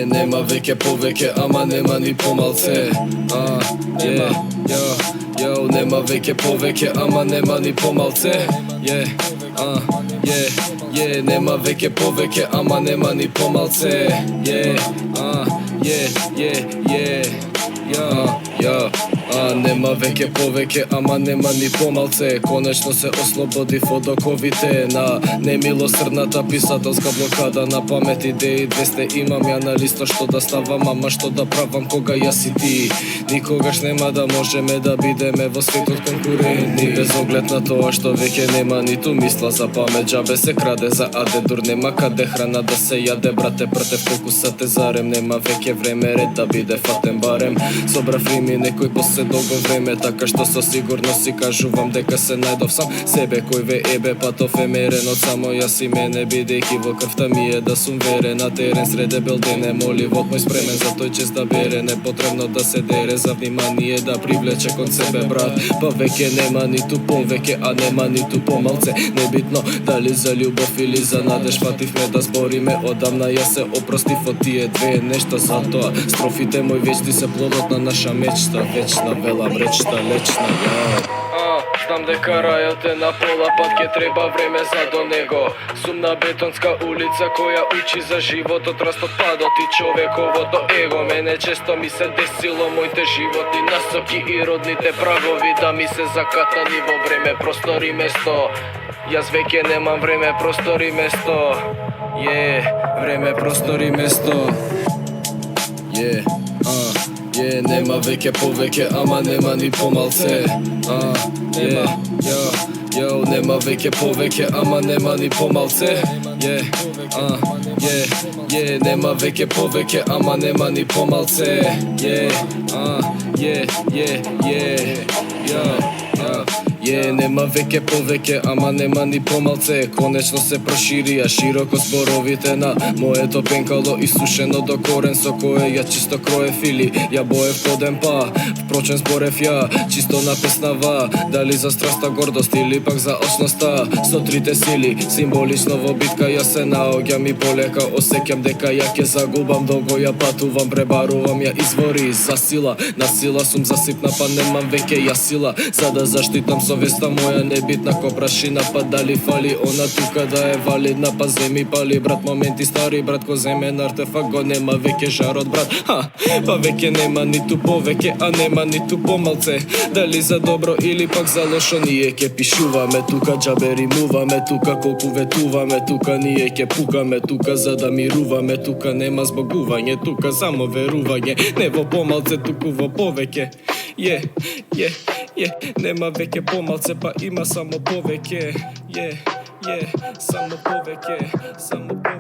Нема веќе повеќе, ама нема ни помалце. Нема веќе повеќе, ама нема ни помалце. Нема веќе повеќе, ама нема ни помалце. Нема веќе повеќе, ама нема ни помалце. Конечно се ослободив од оковите на немилосрдната писателска блокада. На памет идеи 200 имам ја на листо, што да ставам, ама што да правам кога јас и ти никогаш нема да можеме да бидеме во светот конкурентни. Без оглед на тоа што веќе нема ниту мисла за памет, джабе се краде за аде, дур нема каде храна да се јаде. Брате, против фокусате зарем, нема веќе време ред да биде фатен барем. Собрав рими некој после долго време, така што со сигурност си кажувам дека се најдов сам себе кој ве ебе, патов е мерен од само јас и мене, бидејќи во крвта ми е да сум верен. На терен среде белдене, моливот мој спремен за тој чест да бере. Не потребно да се дере за внимание да привлече кон себе брат. Па веќе нема ниту повеќе, а нема ниту помалце. Небитно дали за љубов или за надеж, фативме да збориме одамна. Јас се опростив од тие две нешта, затоа строфите мој вечни се плодот на наша мечта. Вечна вела мречта, лечна. Знам дека рајот е на пола пат, ке треба време за до него. Сум на бетонска улица која учи за животот, растот, падот и човековото его. Мене често ми се десило моите животни насоки и родните прагови да ми се закатани во време, простор и место. Јас веќе немам време, простор и место. Време, простор и место. Нема веќе повеќе, ама нема ни помалце. Нема веќе повеќе, ама нема ни помалце. Нема веќе повеќе, ама нема ни помалце. Нема веќе повеќе, ама нема ни помалце. Конечно се проширија широко зборовите на моето пенкало, исушено до корен, со кое ја чисто кроев или ја боев подем, па впрочем зборев ја чисто на песнава. Дали за страста, гордост или пак за очноста, со трите сили символично во битка јас се наоѓам и полека осеќам дека ја ќе загубам. Долго ја патувам, пребарувам ја извори за сила. На сила сум засипна, па немам веќе ја сила за да заштитам совеста моја небитна ко прашина. Па дали фали она тука да е валидна, па земи пали брат моменти стари брат, ко земен артефакт го нема веќе жарот брат. Па веќе нема ниту повеќе, а нема ниту помалце. Дали за добро или пак за лошо, ние ќе пишуваме тука, џабе римуваме тука, колку ветуваме тука, ние ќе пукаме тука за да мируваме тука. Нема збогување тука, само верување, не во помалце туку во повеќе. Нема веќе помалце, па има само повеќе. Само повеќе, само повеќе.